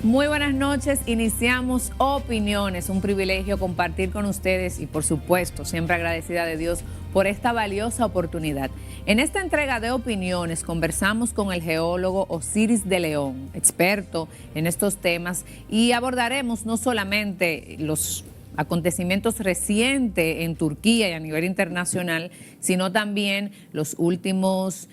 Muy buenas noches, iniciamos Opiniones, un privilegio compartir con ustedes y por supuesto siempre agradecida de Dios por esta valiosa oportunidad. En esta entrega de Opiniones conversamos con el geólogo Osiris de León, experto en estos temas, y abordaremos no solamente los acontecimientos recientes en Turquía y a nivel internacional, sino también los últimos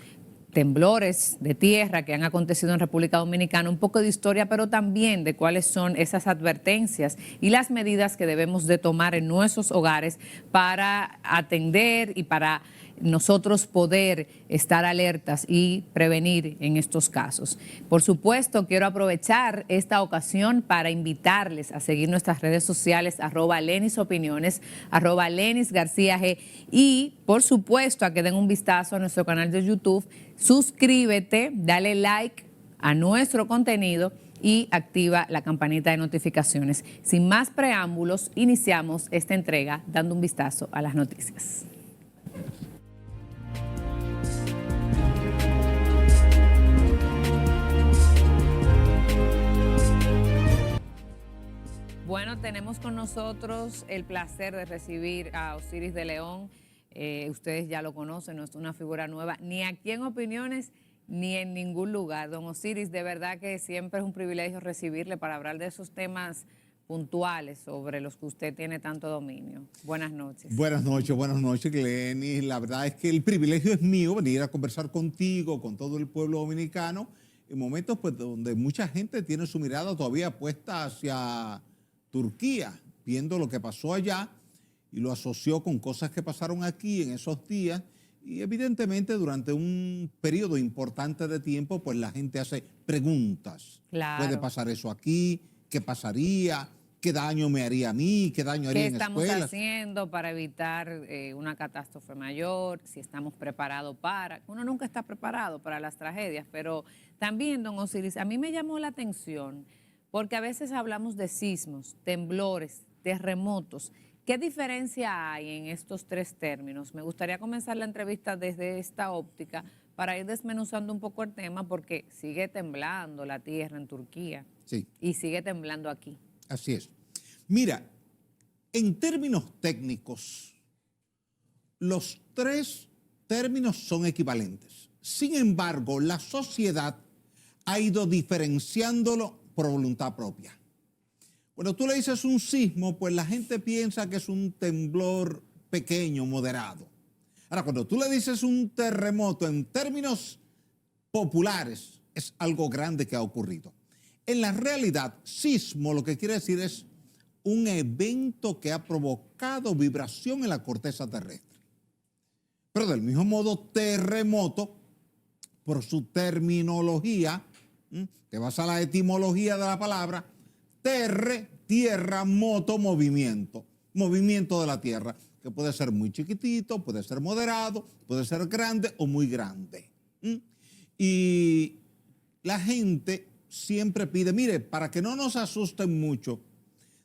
temblores de tierra que han acontecido en República Dominicana, un poco de historia, pero también de cuáles son esas advertencias y las medidas que debemos de tomar en nuestros hogares para atender y para nosotros poder estar alertas y prevenir en estos casos. Por supuesto, quiero aprovechar esta ocasión para invitarles a seguir nuestras redes sociales, @LenisOpiniones, @LenisGarcía G, y por supuesto a que den un vistazo a nuestro canal de YouTube. Suscríbete, dale like a nuestro contenido y activa la campanita de notificaciones. Sin más preámbulos, iniciamos esta entrega dando un vistazo a las noticias. Bueno, tenemos con nosotros el placer de recibir a Osiris de León. Ustedes ya lo conocen, no es una figura nueva, ni aquí en Opiniones, ni en ningún lugar. Don Osiris, de verdad que siempre es un privilegio recibirle para hablar de esos temas puntuales sobre los que usted tiene tanto dominio. Buenas noches. Buenas noches, Glenny. La verdad es que el privilegio es mío venir a conversar contigo, con todo el pueblo dominicano, en momentos pues, donde mucha gente tiene su mirada todavía puesta hacia Turquía, viendo lo que pasó allá y lo asoció con cosas que pasaron aquí en esos días, y evidentemente durante un periodo importante de tiempo pues la gente hace preguntas. Claro. ¿Puede pasar eso aquí? ¿Qué pasaría? ¿Qué daño me haría a mí? ¿Qué daño haría en escuelas? ¿Qué estamos haciendo para evitar una catástrofe mayor? Si estamos preparados para... Uno nunca está preparado para las tragedias, pero también, don Osiris, a mí me llamó la atención porque a veces hablamos de sismos, temblores, terremotos. ¿Qué diferencia hay en estos tres términos? Me gustaría comenzar la entrevista desde esta óptica para ir desmenuzando un poco el tema, porque sigue temblando la tierra en Turquía. Sí. Y sigue temblando aquí. Así es. Mira, en términos técnicos, los tres términos son equivalentes. Sin embargo, la sociedad ha ido diferenciándolo por voluntad propia. Cuando tú le dices un sismo, pues la gente piensa que es un temblor pequeño, moderado. Ahora, cuando tú le dices un terremoto en términos populares, es algo grande que ha ocurrido. En la realidad, sismo lo que quiere decir es un evento que ha provocado vibración en la corteza terrestre. Pero del mismo modo, terremoto, por su terminología, te vas a la etimología de la palabra, terre, tierra, moto, movimiento. Movimiento de la tierra, que puede ser muy chiquitito, puede ser moderado, puede ser grande o muy grande. Y la gente siempre pide, mire, para que no nos asusten mucho,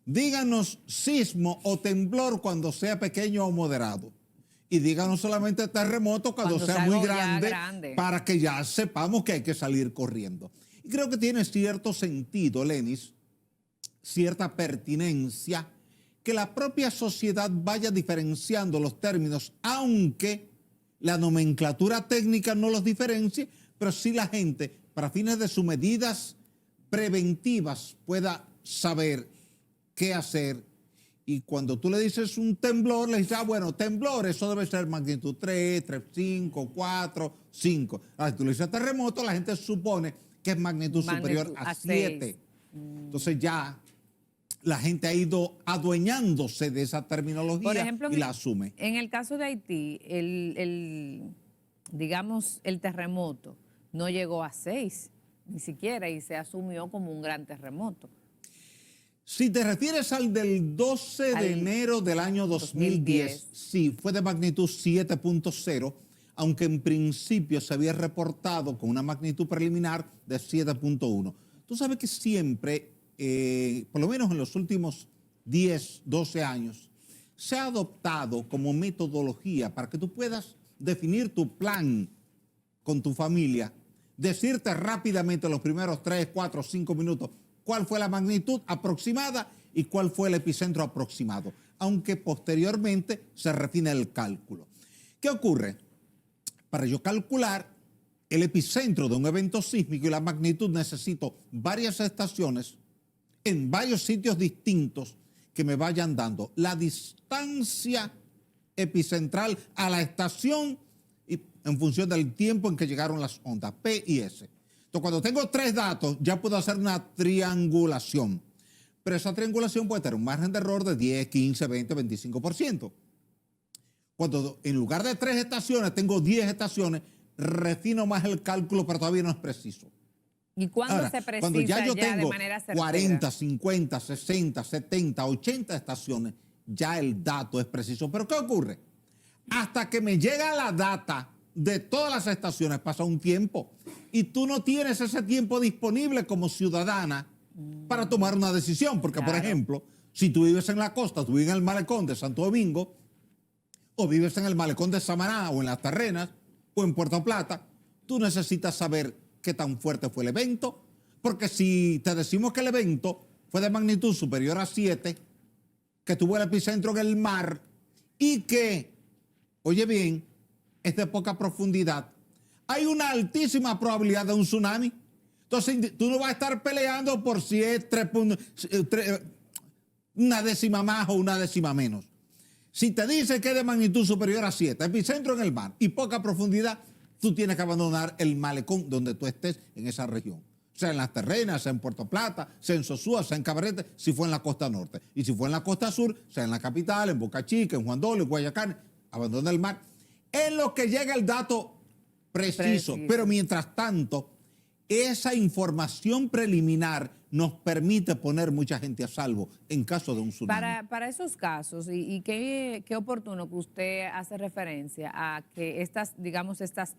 díganos sismo o temblor cuando sea pequeño o moderado. Y díganos solamente terremoto cuando sea muy grande, para que ya sepamos que hay que salir corriendo. Y creo que tiene cierto sentido, Lenis, cierta pertinencia, que la propia sociedad vaya diferenciando los términos, aunque la nomenclatura técnica no los diferencie, pero sí la gente, para fines de sus medidas preventivas, pueda saber qué hacer. Y cuando tú le dices un temblor, le dices, bueno, temblor, eso debe ser magnitud 3, 5, 4, 5. Ahora, si tú le dices terremoto, la gente supone que es magnitud superior a 7. Entonces ya la gente ha ido adueñándose de esa terminología. Por ejemplo, y la asume. En el caso de Haití, digamos, el terremoto no llegó a 6, ni siquiera, y se asumió como un gran terremoto. Si te refieres al del 12 de enero del año 2010, sí, fue de magnitud 7.0, aunque en principio se había reportado con una magnitud preliminar de 7.1. Tú sabes que siempre, por lo menos en los últimos 10, 12 años, se ha adoptado como metodología para que tú puedas definir tu plan con tu familia, decirte rápidamente los primeros 3, 4, 5 minutos cuál fue la magnitud aproximada y cuál fue el epicentro aproximado, aunque posteriormente se refine el cálculo. ¿Qué ocurre? Para yo calcular el epicentro de un evento sísmico y la magnitud necesito varias estaciones en varios sitios distintos que me vayan dando la distancia epicentral a la estación y en función del tiempo en que llegaron las ondas, P y S. Entonces, cuando tengo tres datos, ya puedo hacer una triangulación. Pero esa triangulación puede tener un margen de error de 10, 15, 20, 25%. Cuando en lugar de 3 estaciones tengo 10 estaciones, refino más el cálculo, pero todavía no es preciso. ¿Y cuándo se precisa cuando ya yo tengo de manera certera? 40, 50, 60, 70, 80 estaciones, ya el dato es preciso. Pero ¿qué ocurre? Hasta que me llega la data de todas las estaciones pasa un tiempo y tú no tienes ese tiempo disponible como ciudadana para tomar una decisión. Porque, claro, por ejemplo, si tú vives en la costa, tú vives en el malecón de Santo Domingo, o vives en el malecón de Samaná, o en Las Terrenas, o en Puerto Plata, tú necesitas saber qué tan fuerte fue el evento, porque si te decimos que el evento fue de magnitud superior a 7, que tuvo el epicentro en el mar, y que, oye bien, es de poca profundidad, hay una altísima probabilidad de un tsunami. Entonces, tú no vas a estar peleando por si es una décima más o una décima menos. Si te dice que es de magnitud superior a 7, epicentro en el mar y poca profundidad, tú tienes que abandonar el malecón donde tú estés en esa región. Sea en Las Terrenas, sea en Puerto Plata, sea en Sosúa, sea en Cabarete, si fue en la costa norte. Y si fue en la costa sur, sea en la capital, en Boca Chica, en Juan Dolio, en Guayacán, abandona el mar. En lo que llega el dato preciso. Pero mientras tanto, esa información preliminar nos permite poner mucha gente a salvo en caso de un tsunami. Para esos casos, y qué oportuno que usted hace referencia a que estas, digamos, estas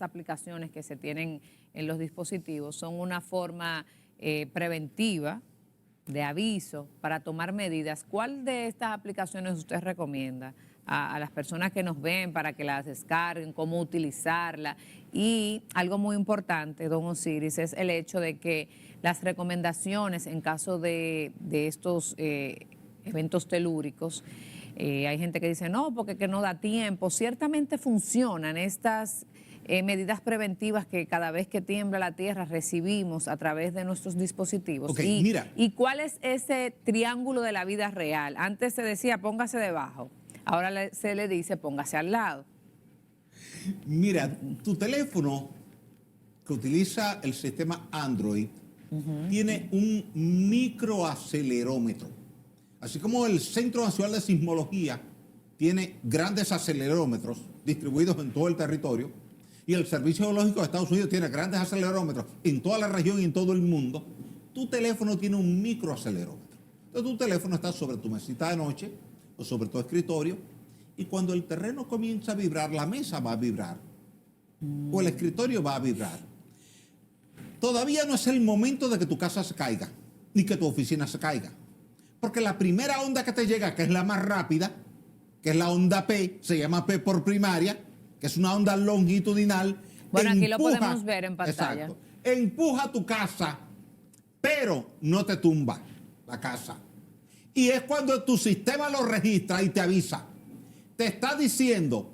aplicaciones que se tienen en los dispositivos son una forma preventiva de aviso para tomar medidas. ¿Cuál de estas aplicaciones usted recomienda a las personas que nos ven para que las descarguen, cómo utilizarla? Y algo muy importante, don Osiris, es el hecho de que las recomendaciones en caso de estos eventos telúricos, hay gente que dice no, porque que no da tiempo. Ciertamente funcionan estas medidas preventivas que cada vez que tiembla la tierra recibimos a través de nuestros dispositivos. Okay, mira. ¿Y cuál es ese triángulo de la vida real? Antes se decía póngase debajo, ahora se le dice póngase al lado. Mira, tu teléfono que utiliza el sistema Android tiene un microacelerómetro. Así como el Centro Nacional de Sismología tiene grandes acelerómetros distribuidos en todo el territorio, y el Servicio Geológico de Estados Unidos tiene grandes acelerómetros en toda la región y en todo el mundo, tu teléfono tiene un microacelerómetro. Entonces tu teléfono está sobre tu mesita de noche o sobre tu escritorio, y cuando el terreno comienza a vibrar, la mesa va a vibrar o el escritorio va a vibrar. Todavía no es el momento de que tu casa se caiga ni que tu oficina se caiga, porque la primera onda que te llega, que es la más rápida, que es la onda P, se llama P por primaria, que es una onda longitudinal. Bueno, aquí lo podemos ver en pantalla. Exacto. Empuja tu casa, pero no te tumba la casa. Y es cuando tu sistema lo registra y te avisa. Te está diciendo,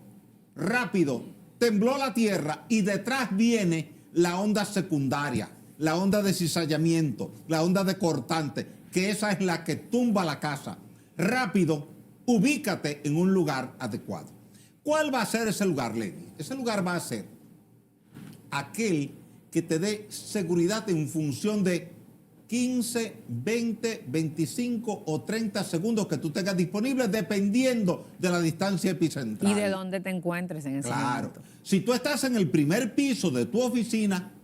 rápido, tembló la tierra, y detrás viene la onda secundaria, la onda de cizallamiento, la onda de cortante, que esa es la que tumba la casa. Rápido, ubícate en un lugar adecuado. ¿Cuál va a ser ese lugar, Lenny? Ese lugar va a ser aquel que te dé seguridad en función de 15, 20, 25 o 30 segundos que tú tengas disponibles, dependiendo de la distancia epicentral. Y de dónde te encuentres en ese momento. Claro. Si tú estás en el primer piso de tu oficina,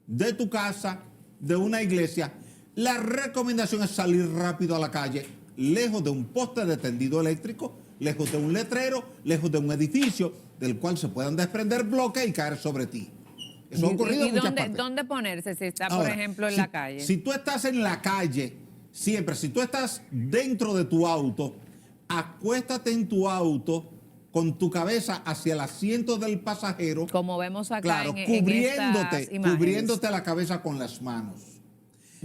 de tu casa, de una iglesia, la recomendación es salir rápido a la calle, lejos de un poste de tendido eléctrico, lejos de un letrero, lejos de un edificio del cual se puedan desprender bloques y caer sobre ti. Eso ha ocurrido en muchas partes. ¿Dónde ponerse si está, Ahora, por ejemplo, en la calle? Si tú estás en la calle, siempre, si tú estás dentro de tu auto, acuéstate en tu auto con tu cabeza hacia el asiento del pasajero. Como vemos acá, claro, en estas imágenes. cubriéndote la cabeza con las manos.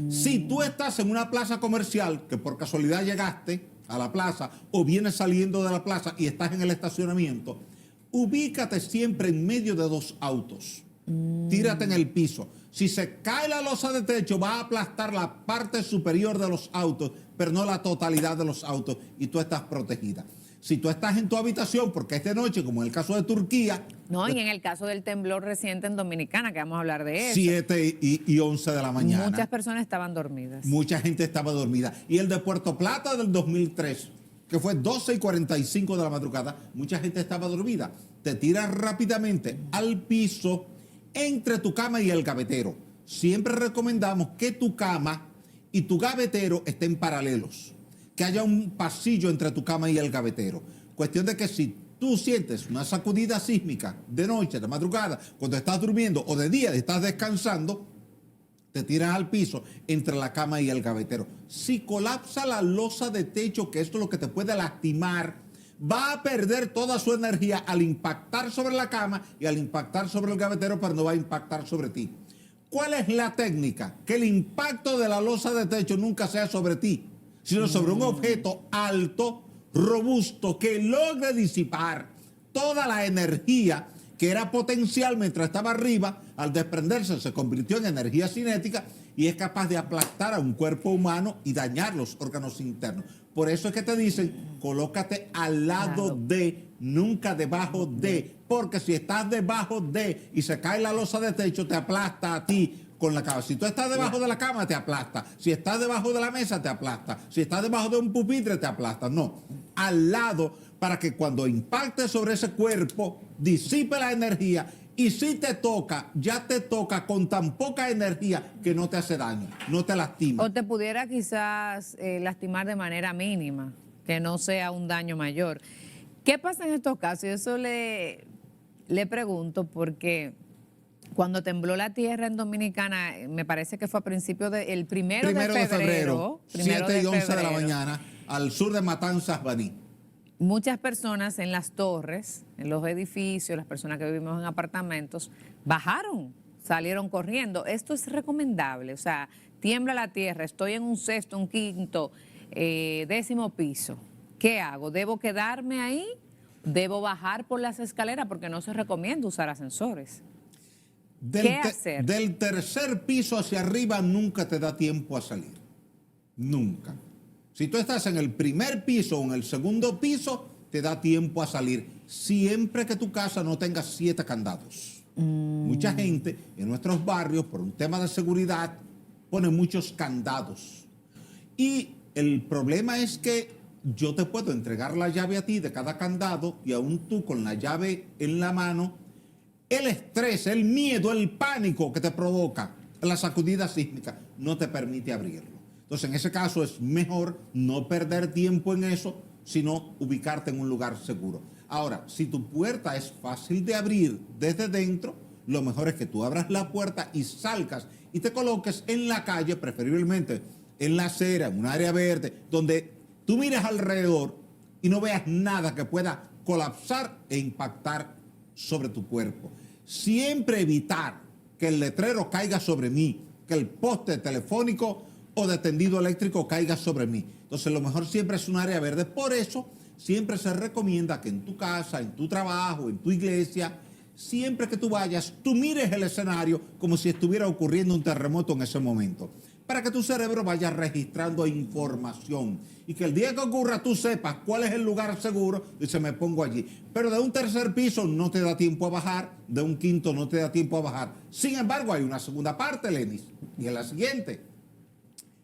Si tú estás en una plaza comercial, que por casualidad llegaste a la plaza o vienes saliendo de la plaza y estás en el estacionamiento, ubícate siempre en medio de dos autos. Tírate en el piso. Si se cae la losa de techo, va a aplastar la parte superior de los autos, pero no la totalidad de los autos, y tú estás protegida. Si tú estás en tu habitación, porque es de noche, como en el caso de Turquía... No, y en el caso del temblor reciente en Dominicana, que vamos a hablar de eso. 7 y 11 de la mañana. Muchas personas estaban dormidas. Mucha gente estaba dormida. Y el de Puerto Plata del 2003, que fue 12:45 de la madrugada, mucha gente estaba dormida. Te tiras rápidamente al piso entre tu cama y el gavetero. Siempre recomendamos que tu cama y tu gavetero estén paralelos, que haya un pasillo entre tu cama y el gavetero. Cuestión de que si tú sientes una sacudida sísmica de noche, de madrugada, cuando estás durmiendo, o de día, estás descansando, te tiras al piso entre la cama y el gavetero. Si colapsa la losa de techo, que esto es lo que te puede lastimar, va a perder toda su energía al impactar sobre la cama y al impactar sobre el gavetero, pero no va a impactar sobre ti. ¿Cuál es la técnica? Que el impacto de la losa de techo nunca sea sobre ti, sino sobre un objeto alto, robusto, que logre disipar toda la energía que era potencial mientras estaba arriba. Al desprenderse se convirtió en energía cinética y es capaz de aplastar a un cuerpo humano y dañar los órganos internos. Por eso es que te dicen, colócate al lado de, nunca debajo de, porque si estás debajo de y se cae la losa de techo, te aplasta a ti con la cama. Si tú estás debajo de la cama, te aplasta. Si estás debajo de la mesa, te aplasta. Si estás debajo de un pupitre, te aplasta. No, al lado, para que cuando impacte sobre ese cuerpo, disipe la energía. Y si te toca, ya te toca con tan poca energía que no te hace daño, no te lastima. O te pudiera quizás lastimar de manera mínima, que no sea un daño mayor. ¿Qué pasa en estos casos? Eso le pregunto porque cuando tembló la tierra en Dominicana, me parece que fue a principios del primero de febrero. 7 y 11 de la mañana, al sur de Matanzas, Baní. Muchas personas en las torres, en los edificios, las personas que vivimos en apartamentos, bajaron, salieron corriendo. Esto es recomendable, o sea, tiembla la tierra, estoy en un sexto, un quinto, 10º piso. ¿Qué hago? ¿Debo quedarme ahí? ¿Debo bajar por las escaleras? Porque no se recomienda usar ascensores. ¿Qué hacer? Del tercer piso hacia arriba nunca te da tiempo a salir. Nunca. Si tú estás en el primer piso o en el segundo piso, te da tiempo a salir, siempre que tu casa no tenga 7 candados. Mucha gente en nuestros barrios, por un tema de seguridad, pone muchos candados. Y el problema es que yo te puedo entregar la llave a ti de cada candado y aún tú con la llave en la mano, el estrés, el miedo, el pánico que te provoca la sacudida sísmica no te permite abrirlo. Entonces, en ese caso es mejor no perder tiempo en eso, sino ubicarte en un lugar seguro. Ahora, si tu puerta es fácil de abrir desde dentro, lo mejor es que tú abras la puerta y salgas y te coloques en la calle, preferiblemente en la acera, en un área verde, donde tú mires alrededor y no veas nada que pueda colapsar e impactar sobre tu cuerpo. Siempre evitar que el letrero caiga sobre mí, que el poste telefónico o de tendido eléctrico caiga sobre mí. Entonces, lo mejor siempre es un área verde. Por eso, siempre se recomienda que en tu casa, en tu trabajo, en tu iglesia, siempre que tú vayas, tú mires el escenario como si estuviera ocurriendo un terremoto en ese momento, para que tu cerebro vaya registrando información y que el día que ocurra tú sepas cuál es el lugar seguro y se me pongo allí. Pero de un tercer piso no te da tiempo a bajar, de un quinto no te da tiempo a bajar. Sin embargo, hay una segunda parte, Lenis, y es la siguiente.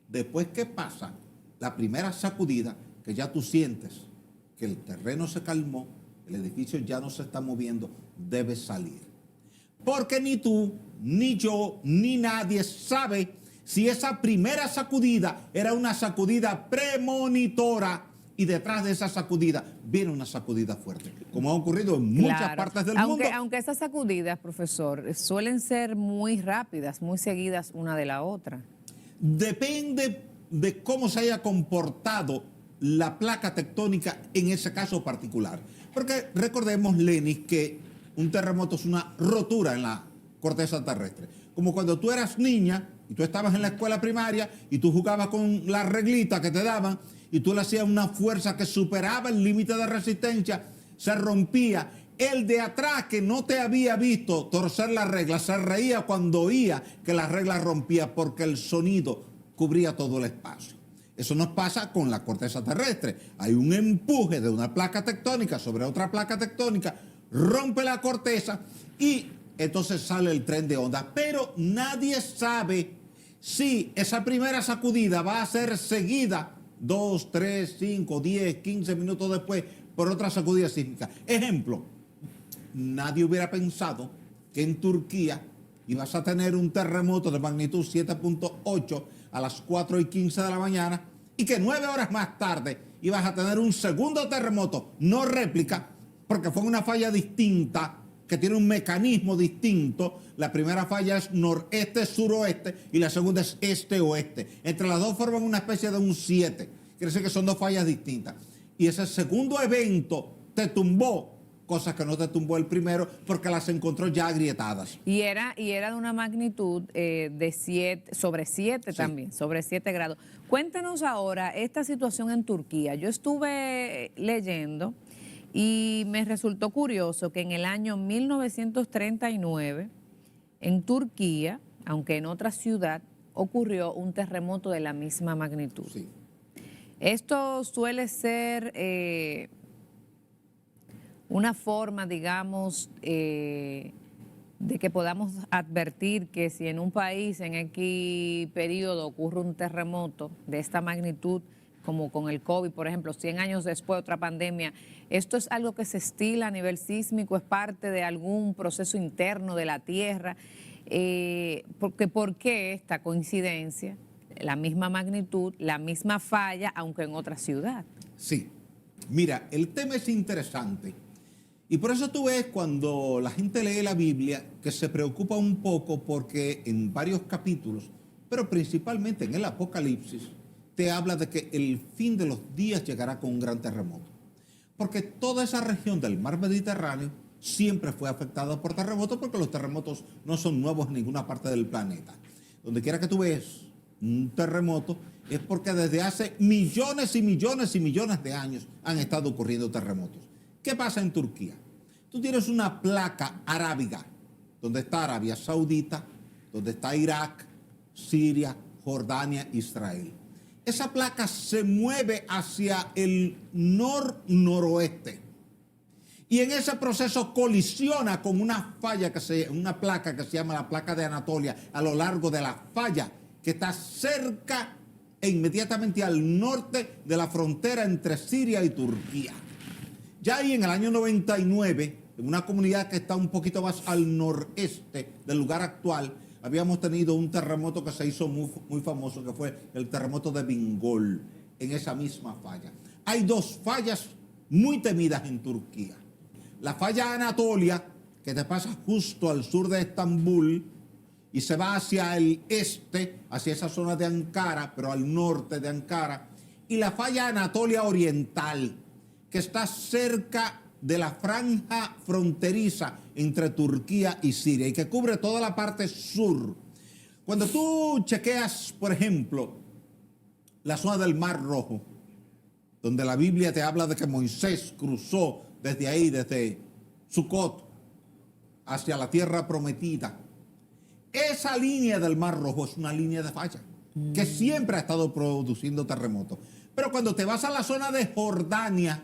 Después que pasa la primera sacudida, que ya tú sientes que el terreno se calmó, el edificio ya no se está moviendo, debes salir. Porque ni tú, ni yo, ni nadie sabe si esa primera sacudida era una sacudida premonitora y detrás de esa sacudida viene una sacudida fuerte, como ha ocurrido en muchas partes del mundo. Aunque esas sacudidas, profesor, suelen ser muy rápidas, muy seguidas una de la otra. Depende de cómo se haya comportado la placa tectónica en ese caso particular. Porque recordemos, Lenis, que un terremoto es una rotura en la corteza terrestre. Como cuando tú eras niña y tú estabas en la escuela primaria y tú jugabas con la reglita que te daban y tú le hacías una fuerza que superaba el límite de resistencia, se rompía. El de atrás que no te había visto torcer la regla se reía cuando oía que la regla rompía porque el sonido cubría todo el espacio. Eso nos pasa con la corteza terrestre. Hay un empuje de una placa tectónica sobre otra placa tectónica, rompe la corteza y entonces sale el tren de onda. Pero nadie sabe si esa primera sacudida va a ser seguida 2, 3, 5, 10, 15 minutos después por otra sacudida sísmica. Ejemplo, nadie hubiera pensado que en Turquía ibas a tener un terremoto de magnitud 7.8 a las 4:15 de la mañana y que 9 horas más tarde ibas a tener un segundo terremoto, no réplica, porque fue una falla distinta, que tiene un mecanismo distinto. La primera falla es noreste-suroeste y la segunda es este-oeste. Entre las dos forman una especie de un 7. Quiere decir que son dos fallas distintas. Y ese segundo evento te tumbó cosas que no te tumbó el primero porque las encontró ya agrietadas. Y era de una magnitud de 7, sobre 7 sí. También, sobre 7 grados. Cuéntanos ahora esta situación en Turquía. Yo estuve leyendo y me resultó curioso que en el año 1939, en Turquía, aunque en otra ciudad, ocurrió un terremoto de la misma magnitud. Sí. Esto suele ser una forma, digamos, de que podamos advertir que si en un país en X periodo ocurre un terremoto de esta magnitud, como con el COVID, por ejemplo, 100 años después, otra pandemia, ¿esto es algo que se estila a nivel sísmico? ¿Es parte de algún proceso interno de la Tierra? ¿Por qué esta coincidencia? La misma magnitud, la misma falla, aunque en otra ciudad. Sí. Mira, el tema es interesante. Y por eso tú ves cuando la gente lee la Biblia que se preocupa un poco porque en varios capítulos, pero principalmente en el Apocalipsis, te habla de que el fin de los días llegará con un gran terremoto. Porque toda esa región del mar Mediterráneo siempre fue afectada por terremotos porque los terremotos no son nuevos en ninguna parte del planeta. Donde quiera que tú ves un terremoto es porque desde hace millones y millones y millones de años han estado ocurriendo terremotos. ¿Qué pasa en Turquía? Tú tienes una placa arábiga, donde está Arabia Saudita, donde está Irak, Siria, Jordania, Israel. Esa placa se mueve hacia el noroeste y en ese proceso colisiona con una placa que se llama la placa de Anatolia a lo largo de la falla que está cerca e inmediatamente al norte de la frontera entre Siria y Turquía. Ya ahí en el año 99, en una comunidad que está un poquito más al noreste del lugar actual, habíamos tenido un terremoto que se hizo muy famoso, que fue el terremoto de Bingöl, en esa misma falla. Hay dos fallas muy temidas en Turquía. La falla Anatolia, que te pasa justo al sur de Estambul y se va hacia el este, hacia esa zona de Ankara, pero al norte de Ankara. Y la falla Anatolia Oriental, que está cerca de la franja fronteriza entre Turquía y Siria y que cubre toda la parte sur. Cuando tú chequeas, por ejemplo, la zona del Mar Rojo, donde la Biblia te habla de que Moisés cruzó desde ahí, desde Sucot, hacia la tierra prometida, esa línea del Mar Rojo es una línea de falla que siempre ha estado produciendo terremotos. Pero cuando te vas a la zona de Jordania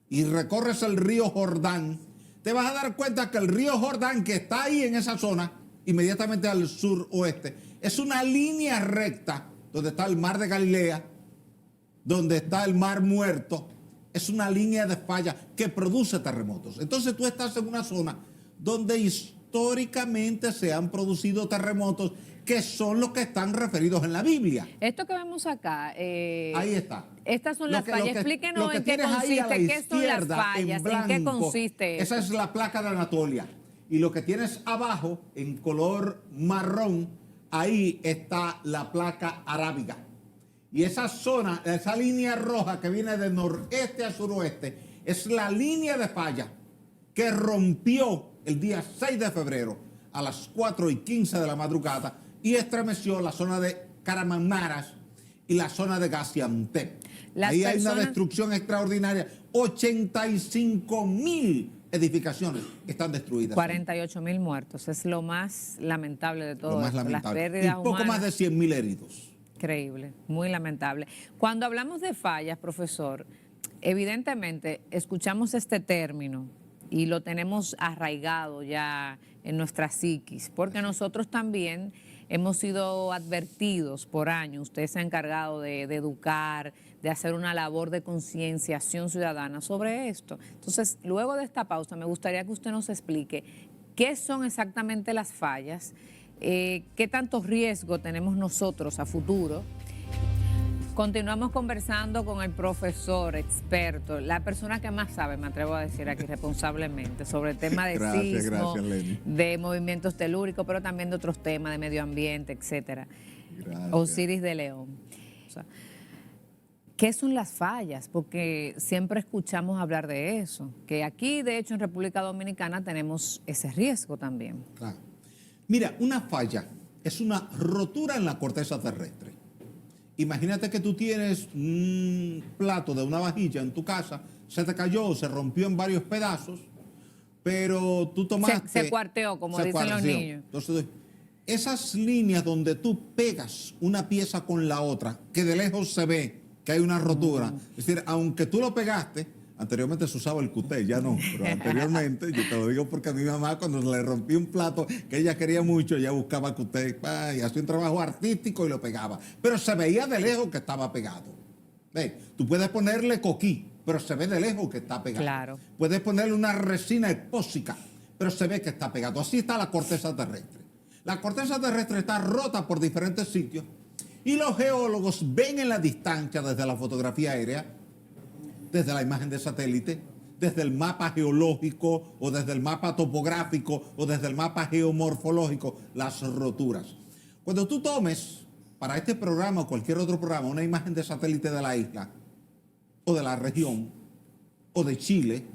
y recorres el río Jordán, te vas a dar cuenta que el río Jordán, que está ahí en esa zona, inmediatamente al suroeste, es una línea recta donde está el mar de Galilea, donde está el mar Muerto. Es una línea de falla que produce terremotos. Entonces tú estás en una zona donde históricamente se han producido terremotos que son los que están referidos en la Biblia. Esto que vemos acá... ahí está. Estas son las fallas. Explíquenos en qué consiste, qué son las fallas, en qué consiste esto. Esa es la placa de Anatolia. Y lo que tienes abajo, en color marrón, ahí está la placa arábiga. Y esa zona, esa línea roja que viene de noreste a suroeste, es la línea de falla que rompió el día 6 de febrero a las 4:15 de la madrugada y estremeció la zona de Kahramanmaraş y la zona de Gaziantep. Ahí hay una destrucción extraordinaria. 85.000 edificaciones están destruidas. 48.000 muertos. Es lo más lamentable de todo. Lo más esto. lamentable. Las pérdidas y poco humanas, más de 100.000 heridos. Increíble, muy lamentable. Cuando hablamos de fallas, profesor, evidentemente escuchamos este término y lo tenemos arraigado ya en nuestra psiquis, porque nosotros también hemos sido advertidos por años. Usted se ha encargado de educar, de hacer una labor de concienciación ciudadana sobre esto. Entonces, luego de esta pausa, me gustaría que usted nos explique qué son exactamente las fallas, qué tanto riesgo tenemos nosotros a futuro. Continuamos conversando con el profesor experto, la persona que más sabe, me atrevo a decir aquí responsablemente, sobre el tema de sismo, de movimientos telúricos, pero también de otros temas, de medio ambiente, etcétera. Osiris de León. O sea, ¿qué son las fallas? Porque siempre escuchamos hablar de eso, que aquí, de hecho, en República Dominicana tenemos ese riesgo también. Claro. Mira, una falla es una rotura en la corteza terrestre. Imagínate que tú tienes un plato de una vajilla en tu casa, se te cayó, se rompió en varios pedazos, pero tú tomaste... Se cuarteó, como dicen los niños. Entonces, esas líneas donde tú pegas una pieza con la otra, que de lejos se ve que hay una rotura, es decir, aunque tú lo pegaste, anteriormente se usaba el cuté, ya no, pero anteriormente, yo te lo digo porque a mi mamá cuando le rompí un plato que ella quería mucho, ella buscaba cuté y hacía un trabajo artístico y lo pegaba, pero se veía de lejos que estaba pegado. ¿Ves? Tú puedes ponerle coquí, pero se ve de lejos que está pegado. Claro. Puedes ponerle una resina epóxica, pero se ve que está pegado. Así está la corteza terrestre. La corteza terrestre está rota por diferentes sitios y los geólogos ven en la distancia desde la fotografía aérea, desde la imagen de satélite, desde el mapa geológico o desde el mapa topográfico o desde el mapa geomorfológico, las roturas. Cuando tú tomes para este programa o cualquier otro programa una imagen de satélite de la isla o de la región o de Chile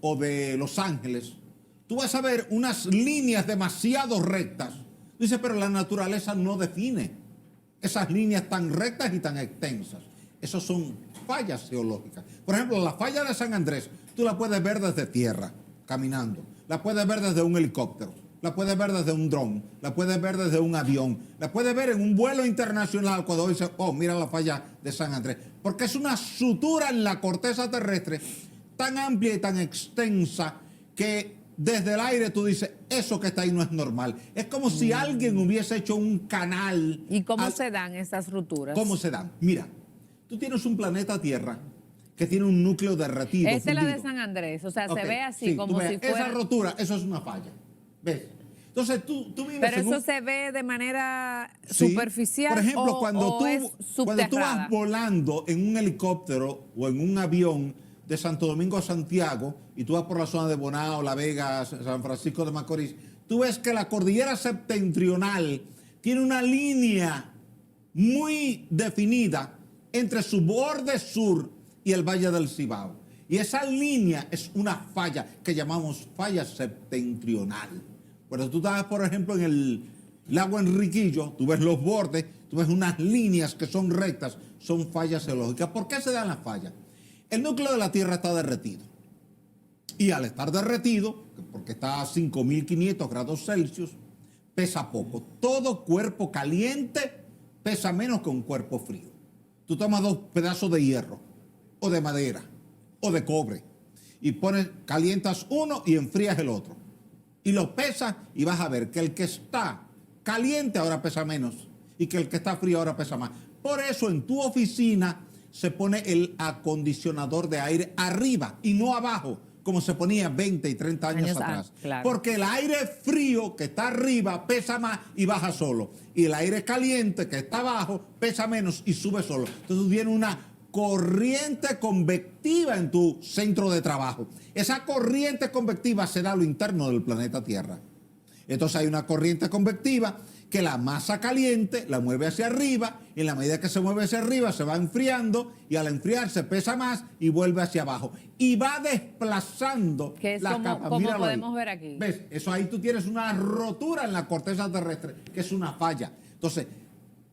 o de Los Ángeles, tú vas a ver unas líneas demasiado rectas. Dice, pero la naturaleza no define esas líneas tan rectas y tan extensas. Esos son fallas geológicas. Por ejemplo, la falla de San Andrés, tú la puedes ver desde tierra, caminando. La puedes ver desde un helicóptero. La puedes ver desde un dron. La puedes ver desde un avión. La puedes ver en un vuelo internacional cuando dices, oh, mira la falla de San Andrés. Porque es una sutura en la corteza terrestre tan amplia y tan extensa que desde el aire tú dices, eso que está ahí no es normal. Es como si alguien hubiese hecho un canal. ¿Y cómo se dan esas rupturas? ¿Cómo se dan? Mira, tú tienes un planeta Tierra que tiene un núcleo derretido. Esa es la de San Andrés, o sea, se ve así, sí, como si fuera... Esa rotura, eso es una falla, ¿ves? Entonces tú vives... Pero eso se ve de manera superficial. Por ejemplo, cuando tú vas volando en un helicóptero o en un avión de Santo Domingo a Santiago y tú vas por la zona de Bonao, La Vega, San Francisco de Macorís, tú ves que la cordillera septentrional tiene una línea muy definida entre su borde sur y el Valle del Cibao. Y esa línea es una falla que llamamos falla septentrional. Cuando tú estás, por ejemplo, en el lago Enriquillo, tú ves los bordes, tú ves unas líneas que son rectas, son fallas geológicas. ¿Por qué se dan las fallas? El núcleo de la Tierra está derretido. Y al estar derretido, porque está a 5.500 grados Celsius, pesa poco. Todo cuerpo caliente pesa menos que un cuerpo frío. Tú tomas 2 pedazos de hierro, o de madera, o de cobre, y calientas uno y enfrías el otro. Y lo pesas y vas a ver que el que está caliente ahora pesa menos, y que el que está frío ahora pesa más. Por eso en tu oficina se pone el acondicionador de aire arriba y no abajo, como se ponía 20 y 30 años atrás. Claro. Porque el aire frío que está arriba pesa más y baja solo. Y el aire caliente que está abajo pesa menos y sube solo. Entonces tú tienes una corriente convectiva en tu centro de trabajo. Esa corriente convectiva se da a lo interno del planeta Tierra. Entonces hay una corriente convectiva que la masa caliente la mueve hacia arriba, y en la medida que se mueve hacia arriba se va enfriando, y al enfriarse pesa más y vuelve hacia abajo. Y va desplazando que es la como, capa. como Míralo podemos ahí. ver aquí. ¿Ves? Eso ahí tú tienes una rotura en la corteza terrestre, que es una falla. Entonces,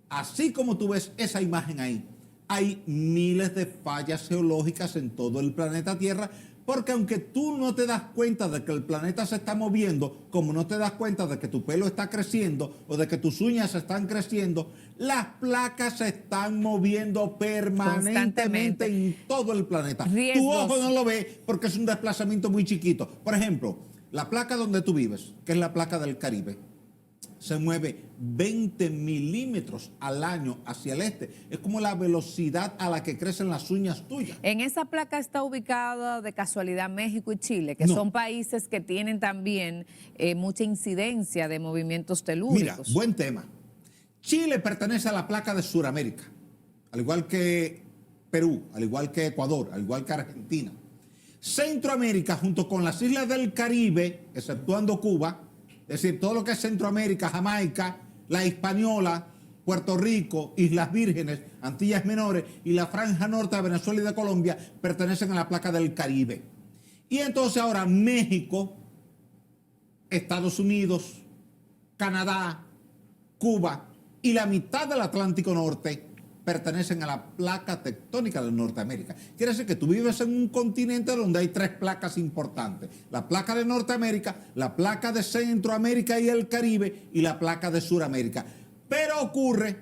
así como tú ves esa imagen ahí, hay miles de fallas geológicas en todo el planeta Tierra, porque aunque tú no te das cuenta de que el planeta se está moviendo, como no te das cuenta de que tu pelo está creciendo o de que tus uñas están creciendo, las placas se están moviendo permanentemente en todo el planeta. Riesgos. Tu ojo no lo ve porque es un desplazamiento muy chiquito. Por ejemplo, la placa donde tú vives, que es la placa del Caribe, se mueve 20 milímetros al año hacia el este. Es como la velocidad a la que crecen las uñas tuyas. En esa placa está ubicada de casualidad México y Chile, que No. son países que tienen también mucha incidencia de movimientos Mira, telúricos. buen tema. Chile pertenece a la placa de Sudamérica, al igual que Perú, al igual que Ecuador, al igual que Argentina. Centroamérica, junto con las islas del Caribe, exceptuando Cuba, es decir, todo lo que es Centroamérica, Jamaica, la Hispaniola, Puerto Rico, Islas Vírgenes, Antillas Menores y la franja norte de Venezuela y de Colombia pertenecen a la placa del Caribe. Y entonces ahora México, Estados Unidos, Canadá, Cuba y la mitad del Atlántico Norte pertenecen a la placa tectónica de Norteamérica. Quiere decir que tú vives en un continente donde hay tres placas importantes: la placa de Norteamérica, la placa de Centroamérica y el Caribe y la placa de Sudamérica. Pero ocurre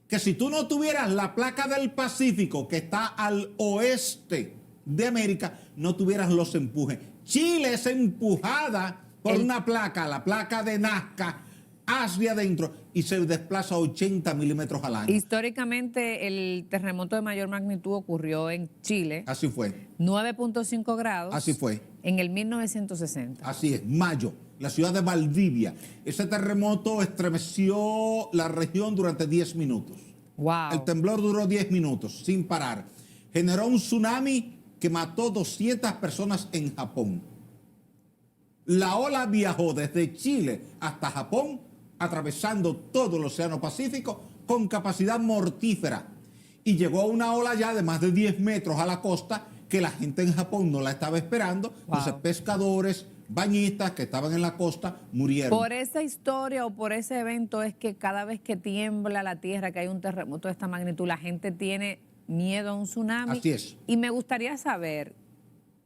que si tú no tuvieras la placa del Pacífico, que está al oeste de América, no tuvieras los empujes. Chile es empujada por una placa, la placa de Nazca, hacia adentro, y se desplaza 80 milímetros al año. Históricamente, el terremoto de mayor magnitud ocurrió en Chile, Así fue, 9.5 grados. así fue. En el 1960. Así es, mayo, la ciudad de Valdivia. Ese terremoto estremeció la región durante 10 minutos. Wow. El temblor duró 10 minutos, sin parar. Generó un tsunami que mató 200 personas en Japón. La ola viajó desde Chile hasta Japón, atravesando todo el Océano Pacífico con capacidad mortífera. Y llegó a una ola ya de más de 10 metros a la costa, que la gente en Japón no la estaba esperando. Wow. Entonces, pescadores, bañistas que estaban en la costa murieron. Por esa historia o por ese evento es que cada vez que tiembla la tierra, que hay un terremoto de esta magnitud, la gente tiene miedo a un tsunami. Así es. Y me gustaría saber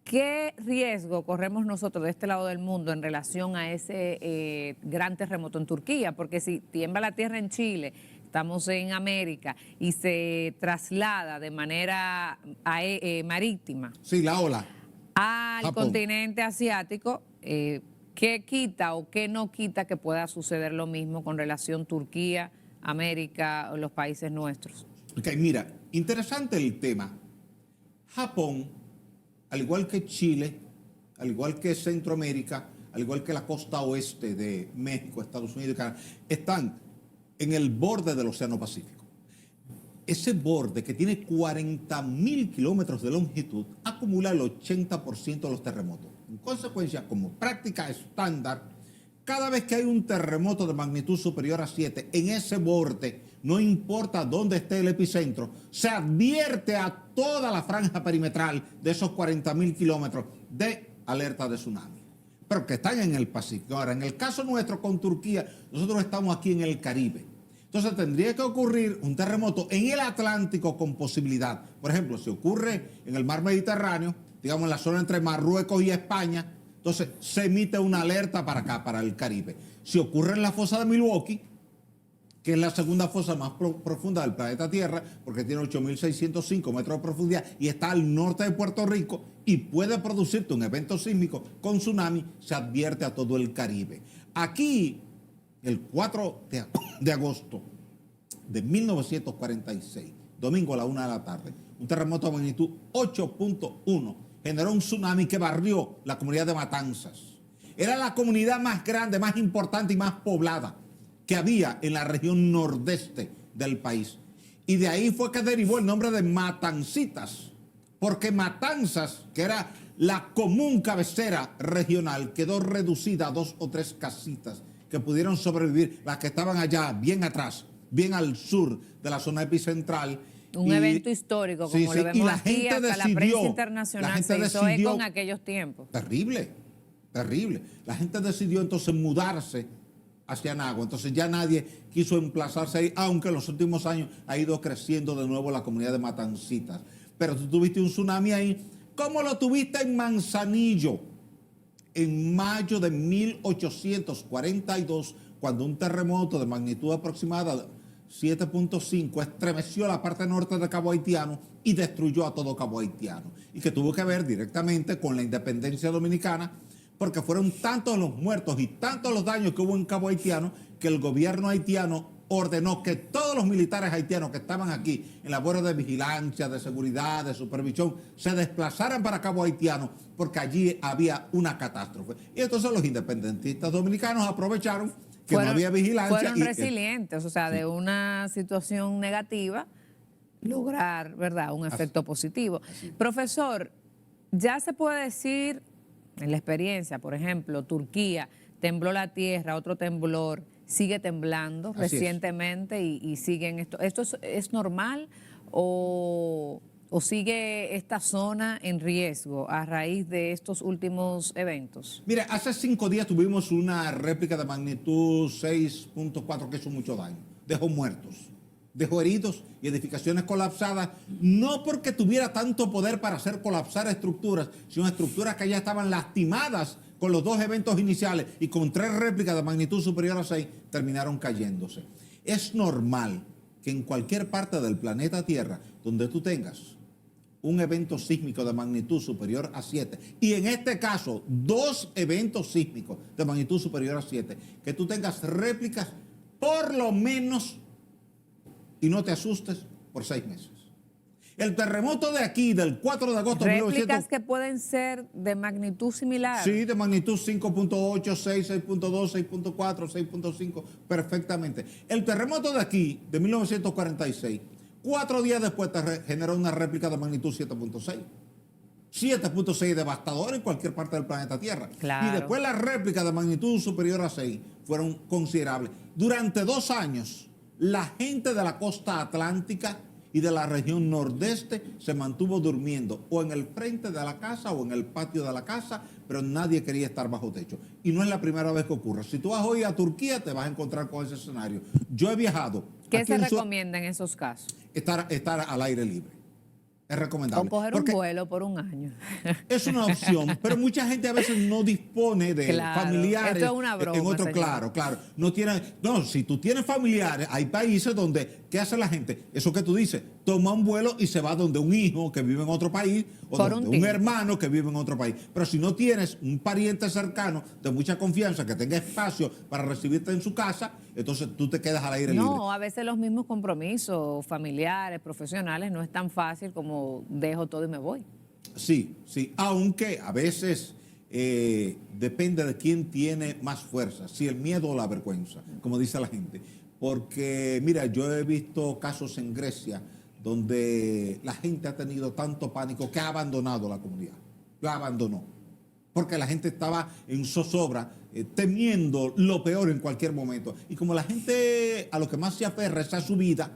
qué riesgo corremos nosotros de este lado del mundo en relación a ese gran terremoto en Turquía, porque si tiembla la tierra en Chile, estamos en América, y se traslada de manera marítima Sí, la ola. al Japón. continente asiático, ¿qué quita o qué no quita que pueda suceder lo mismo con relación Turquía, América o los países nuestros? Ok, mira, interesante el tema. Japón, al igual que Chile, al igual que Centroamérica, al igual que la costa oeste de México, Estados Unidos y Canadá, están en el borde del Océano Pacífico. Ese borde, que tiene 40.000 kilómetros de longitud, acumula el 80% de los terremotos. En consecuencia, como práctica estándar, cada vez que hay un terremoto de magnitud superior a 7 en ese borde, no importa dónde esté el epicentro, se advierte a toda la franja perimetral de esos 40.000 kilómetros de alerta de tsunami, pero que están en el Pacífico. Ahora, en el caso nuestro con Turquía, nosotros estamos aquí en el Caribe. Entonces tendría que ocurrir un terremoto en el Atlántico con posibilidad. Por ejemplo, si ocurre en el mar Mediterráneo, digamos en la zona entre Marruecos y España, entonces se emite una alerta para acá, para el Caribe. Si ocurre en la fosa de Milwaukee, que es la segunda fosa más profunda del planeta Tierra, porque tiene 8.605 metros de profundidad y está al norte de Puerto Rico y puede producirte un evento sísmico con tsunami, se advierte a todo el Caribe. Aquí, el 4 de agosto de 1946, domingo a la 1 de la tarde, un terremoto de magnitud 8.1 generó un tsunami que barrió la comunidad de Matanzas. Era la comunidad más grande, más importante y más poblada que había en la región nordeste del país. Y de ahí fue que derivó el nombre de Matancitas, porque Matanzas, que era la común cabecera regional, quedó reducida a 2 o 3 casitas que pudieron sobrevivir, las que estaban allá, bien atrás, bien al sur de la zona epicentral. Un evento histórico, como lo vemos aquí, hasta la prensa internacional se hizo eco en aquellos tiempos. Terrible, terrible. La gente decidió entonces mudarse hacia Nagua, entonces ya nadie quiso emplazarse ahí, aunque en los últimos años ha ido creciendo de nuevo la comunidad de Matancitas. Pero tú tuviste un tsunami ahí, ¿cómo lo tuviste en Manzanillo? En mayo de 1842, cuando un terremoto de magnitud aproximada 7.5 estremeció la parte norte de Cabo Haitiano y destruyó a todo Cabo Haitiano. Y que tuvo que ver directamente con la independencia dominicana, porque fueron tantos los muertos y tantos los daños que hubo en Cabo Haitiano que el gobierno haitiano ordenó que todos los militares haitianos que estaban aquí en labores de vigilancia, de seguridad, de supervisión, se desplazaran para Cabo Haitiano porque allí había una catástrofe. Y entonces los independentistas dominicanos aprovecharon que no había vigilancia. Fueron resilientes, o sea, de una situación negativa, lograr, ¿verdad?, un efecto positivo. Profesor, ya se puede decir, en la experiencia, por ejemplo, Turquía, tembló la tierra, otro temblor, sigue temblando recientemente y siguen esto. ¿Esto es normal o sigue esta zona en riesgo a raíz de estos últimos eventos? Mira, hace 5 días tuvimos una réplica de magnitud 6.4 que hizo mucho daño. Dejó muertos, dejó heridos y edificaciones colapsadas, no porque tuviera tanto poder para hacer colapsar estructuras, sino estructuras que ya estaban lastimadas con los 2 eventos iniciales y con 3 réplicas de magnitud superior a 6 terminaron cayéndose. Es normal que en cualquier parte del planeta Tierra donde tú tengas un evento sísmico de magnitud superior a 7, y en este caso 2 eventos sísmicos de magnitud superior a 7, que tú tengas réplicas por lo menos, y no te asustes, por 6 meses. El terremoto de aquí, del 4 de agosto de 1900... ¿Réplicas que pueden ser de magnitud similar? Sí, de magnitud 5.8, 6, 6.2, 6.4, 6.5, perfectamente. El terremoto de aquí, de 1946, 4 días después te generó una réplica de magnitud 7.6. 7.6 devastador en cualquier parte del planeta Tierra. Claro. Y después las réplicas de magnitud superior a 6 fueron considerables. Durante 2 años, la gente de la costa atlántica y de la región nordeste se mantuvo durmiendo o en el frente de la casa o en el patio de la casa, pero nadie quería estar bajo techo. Y no es la primera vez que ocurre. Si tú vas hoy a Turquía, te vas a encontrar con ese escenario. Yo he viajado. ¿Qué se recomienda en esos casos? Estar al aire libre. Es recomendable. O coger un vuelo por un año. Es una opción, pero mucha gente a veces no dispone de familiares. Esto es una broma, en otro, señor. claro. No, si tú tienes familiares, hay países donde, ¿qué hace la gente? Eso que tú dices, toma un vuelo y se va donde un hijo que vive en otro país o donde un hermano que vive en otro país. Pero si no tienes un pariente cercano de mucha confianza que tenga espacio para recibirte en su casa, entonces tú te quedas al aire libre. No, a veces los mismos compromisos familiares, profesionales, no es tan fácil como dejo todo y me voy. Sí, aunque a veces depende de quién tiene más fuerza, si el miedo o la vergüenza, como dice la gente. Porque, mira, yo he visto casos en Grecia donde la gente ha tenido tanto pánico que ha abandonado la comunidad. La abandonó. Porque la gente estaba en zozobra, temiendo lo peor en cualquier momento. Y como la gente a lo que más se aferra es a su vida,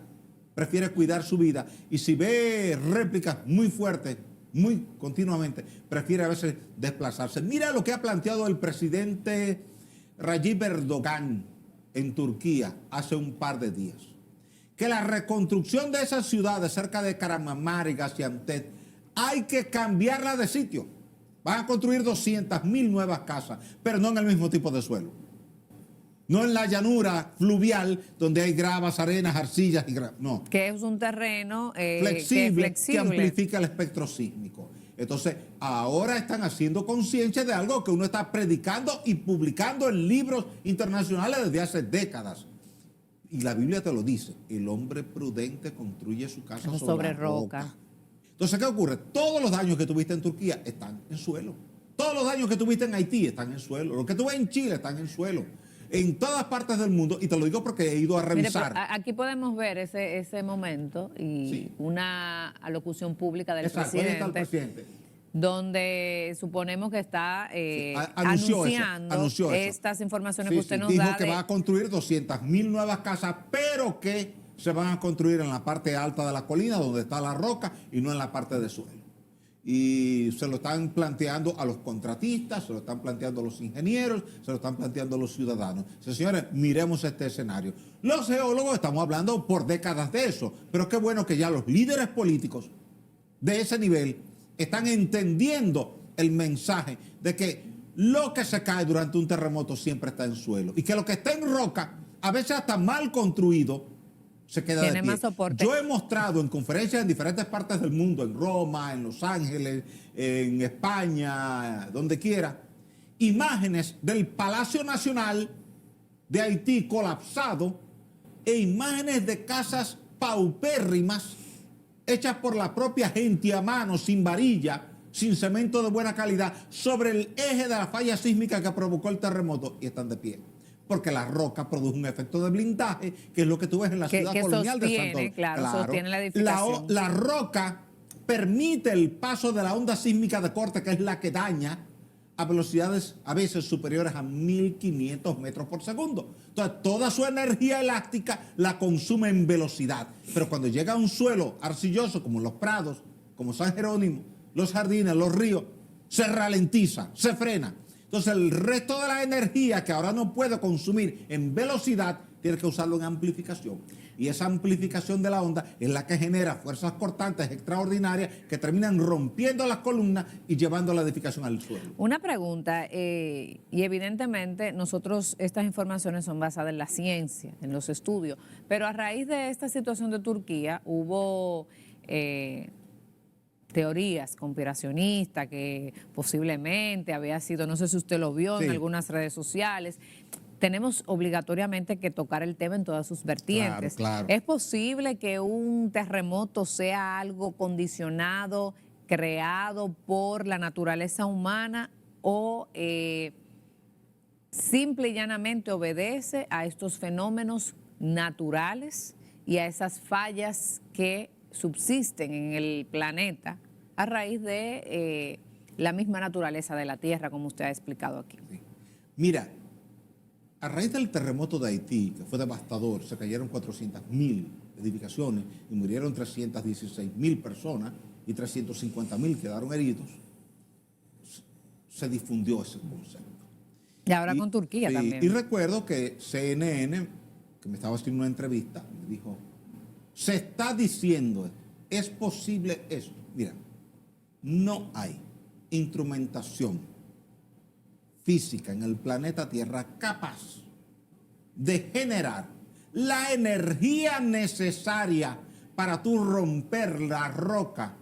prefiere cuidar su vida, y si ve réplicas muy fuertes, muy continuamente, prefiere a veces desplazarse. Mira lo que ha planteado el presidente Recep Erdogan en Turquía hace un par de días. Que la reconstrucción de esas ciudades cerca de Kahramanmaraş y Gaziantep hay que cambiarla de sitio. Van a construir 200.000 nuevas casas, pero no en el mismo tipo de suelo. No en la llanura fluvial donde hay gravas, arenas, arcillas y no. Que es un terreno flexible que amplifica el espectro sísmico. Entonces, ahora están haciendo conciencia de algo que uno está predicando y publicando en libros internacionales desde hace décadas. Y la Biblia te lo dice, el hombre prudente construye su casa sobre roca. Entonces, ¿qué ocurre? Todos los daños que tuviste en Turquía están en suelo. Todos los daños que tuviste en Haití están en suelo. Los que tuve en Chile están en suelo. En todas partes del mundo, y te lo digo porque he ido a revisar. Mire, aquí podemos ver ese momento y una alocución pública del presidente. ¿Dónde está el presidente? donde suponemos que está anunció eso. estas informaciones Sí, que usted sí, nos dijo da. que va a construir 200.000 nuevas casas, pero que se van a construir en la parte alta de la colina, donde está la roca, y no en la parte de suelo. Y se lo están planteando a los contratistas, se lo están planteando a los ingenieros, se lo están planteando a los ciudadanos. Señores, miremos este escenario. Los geólogos estamos hablando por décadas de eso, pero qué bueno que ya los líderes políticos de ese nivel están entendiendo el mensaje de que lo que se cae durante un terremoto siempre está en suelo y que lo que está en roca, a veces hasta mal construido, se queda Tiene de pie. más soporte. Yo he mostrado en conferencias en diferentes partes del mundo, en Roma, en Los Ángeles, en España, donde quiera, imágenes del Palacio Nacional de Haití colapsado e imágenes de casas paupérrimas hechas por la propia gente a mano, sin varilla, sin cemento de buena calidad, sobre el eje de la falla sísmica que provocó el terremoto, y están de pie. Porque la roca produce un efecto de blindaje, que es lo que tú ves en la ciudad colonial de Santo Domingo. Claro, sostiene la edificación. La roca permite el paso de la onda sísmica de corte, que es la que daña a velocidades a veces superiores a 1.500 metros por segundo. Entonces, toda su energía elástica la consume en velocidad. Pero cuando llega a un suelo arcilloso, como los prados, como San Jerónimo, los jardines, los ríos, se ralentiza, se frena. Entonces, el resto de la energía que ahora no puede consumir en velocidad, tiene que usarlo en amplificación. Y esa amplificación de la onda es la que genera fuerzas cortantes extraordinarias que terminan rompiendo las columnas y llevando la edificación al suelo. Una pregunta, y evidentemente nosotros estas informaciones son basadas en la ciencia, en los estudios, pero a raíz de esta situación de Turquía hubo teorías conspiracionistas que posiblemente había sido, no sé si usted lo vio en algunas redes sociales. Tenemos obligatoriamente que tocar el tema en todas sus vertientes. Claro. ¿Es posible que un terremoto sea algo condicionado, creado por la naturaleza humana o simple y llanamente obedece a estos fenómenos naturales y a esas fallas que subsisten en el planeta a raíz de la misma naturaleza de la Tierra, como usted ha explicado aquí? Sí. Mira, a raíz del terremoto de Haití, que fue devastador, se cayeron 400.000 edificaciones y murieron 316.000 personas y 350.000 quedaron heridos, se difundió ese concepto. Y ahora con Turquía también. Y recuerdo que CNN, que me estaba haciendo una entrevista, me dijo, se está diciendo, ¿es posible esto? Mira, no hay instrumentación física en el planeta Tierra capaz de generar la energía necesaria para tú romper la roca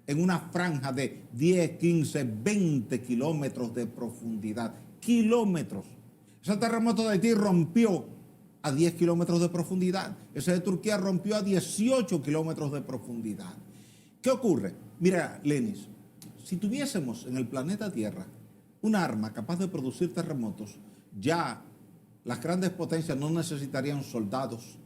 en una franja de 10, 15, 20 kilómetros de profundidad. Kilómetros. Ese terremoto de Haití rompió a 10 kilómetros de profundidad. Ese de Turquía rompió a 18 kilómetros de profundidad. ¿Qué ocurre? Mira, Lenis, si tuviésemos en el planeta Tierra un arma capaz de producir terremotos, ya las grandes potencias no necesitarían soldados,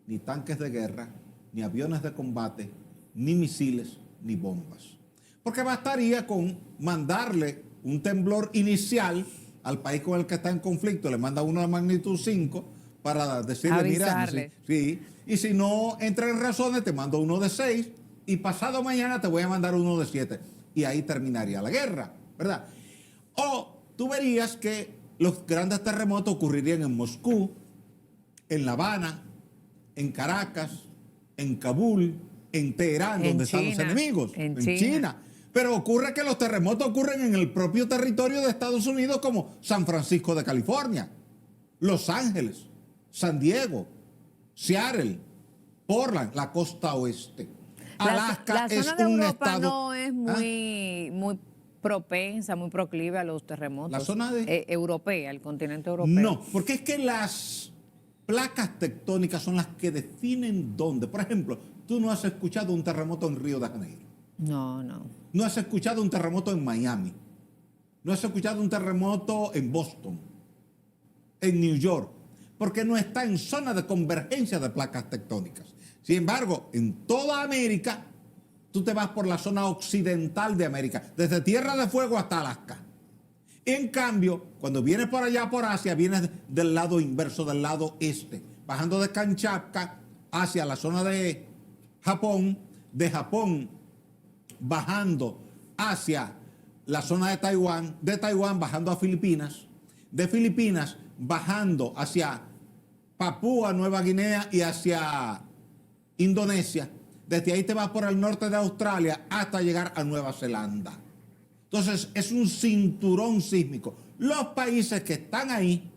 ni tanques de guerra, ni aviones de combate, ni misiles, ni bombas. Porque bastaría con mandarle un temblor inicial al país con el que está en conflicto, le manda uno de magnitud 5 para decirle, avisarle. Mira, sí, y si no entra en razones, te mando uno de 6 y pasado mañana te voy a mandar uno de 7. Y ahí terminaría la guerra, ¿verdad? O tú verías que los grandes terremotos ocurrirían en Moscú, en La Habana, en Caracas, en Kabul, en Teherán, donde están los enemigos, en China. Pero ocurre que los terremotos ocurren en el propio territorio de Estados Unidos, como San Francisco de California, Los Ángeles, San Diego, Seattle, Portland, la costa oeste. Alaska la zona es de un Europa estado, no es muy propensa, muy proclive a los terremotos. La zona de europea, el continente europeo. No, porque es que las placas tectónicas son las que definen dónde. Por ejemplo, tú no has escuchado un terremoto en Río de Janeiro. No. No has escuchado un terremoto en Miami. No has escuchado un terremoto en Boston, en New York, porque no está en zona de convergencia de placas tectónicas. Sin embargo, en toda América, tú te vas por la zona occidental de América, desde Tierra de Fuego hasta Alaska. En cambio, cuando vienes por allá, por Asia, vienes del lado inverso, del lado este, bajando de Kamchatka hacia la zona de Japón bajando hacia la zona de Taiwán bajando a Filipinas, de Filipinas bajando hacia Papúa Nueva Guinea y hacia Indonesia. Desde ahí te vas por el norte de Australia hasta llegar a Nueva Zelanda. Entonces es un cinturón sísmico. Los países que están ahí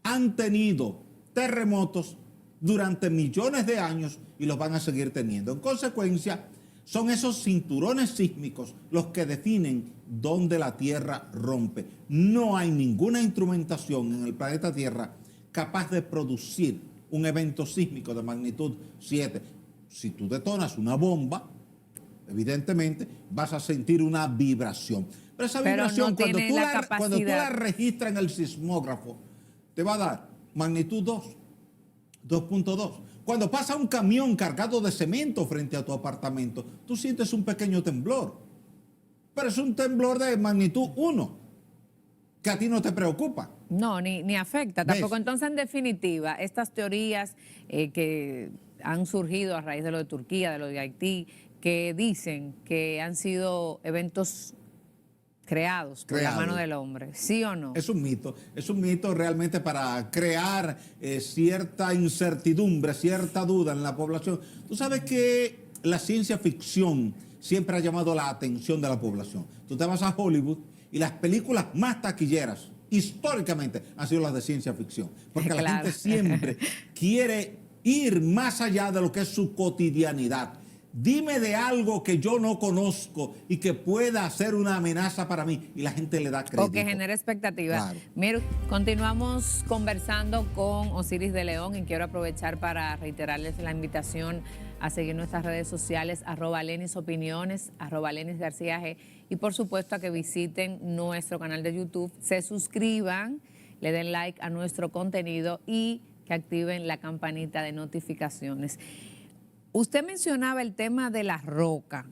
han tenido terremotos durante millones de años y los van a seguir teniendo. En consecuencia, son esos cinturones sísmicos los que definen dónde la Tierra rompe. No hay ninguna instrumentación en el planeta Tierra capaz de producir un evento sísmico de magnitud 7. Si tú detonas una bomba, evidentemente vas a sentir una vibración. Pero esa vibración, no cuando tú la registras en el sismógrafo, te va a dar magnitud 2.2. Cuando pasa un camión cargado de cemento frente a tu apartamento, tú sientes un pequeño temblor. Pero es un temblor de magnitud 1, que a ti no te preocupa. No, ni afecta tampoco. Entonces, en definitiva, estas teorías que han surgido a raíz de lo de Turquía, de lo de Haití, que dicen que han sido eventos creados por la mano del hombre, ¿sí o no? Es un mito realmente para crear cierta incertidumbre, cierta duda en la población. Tú sabes que la ciencia ficción siempre ha llamado la atención de la población. Tú te vas a Hollywood y las películas más taquilleras históricamente han sido las de ciencia ficción, porque claro, la gente siempre quiere ir más allá de lo que es su cotidianidad. Dime de algo que yo no conozco y que pueda ser una amenaza para mí, y la gente le da crédito. O que genere expectativas. Claro. Mira, continuamos conversando con Osiris de León y quiero aprovechar para reiterarles la invitación a seguir nuestras redes sociales, @LenisOpiniones, @LenisGarcía G, y por supuesto a que visiten nuestro canal de YouTube, se suscriban, le den like a nuestro contenido y que activen la campanita de notificaciones. Usted mencionaba el tema de la roca,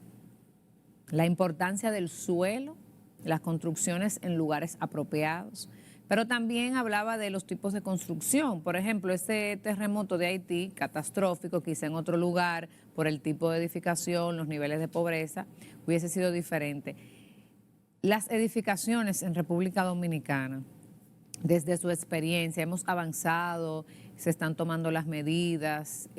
la importancia del suelo, las construcciones en lugares apropiados, pero también hablaba de los tipos de construcción. Por ejemplo, ese terremoto de Haití, catastrófico, quizá en otro lugar, por el tipo de edificación, los niveles de pobreza, hubiese sido diferente. Las edificaciones en República Dominicana, desde su experiencia, hemos avanzado, se están tomando las medidas.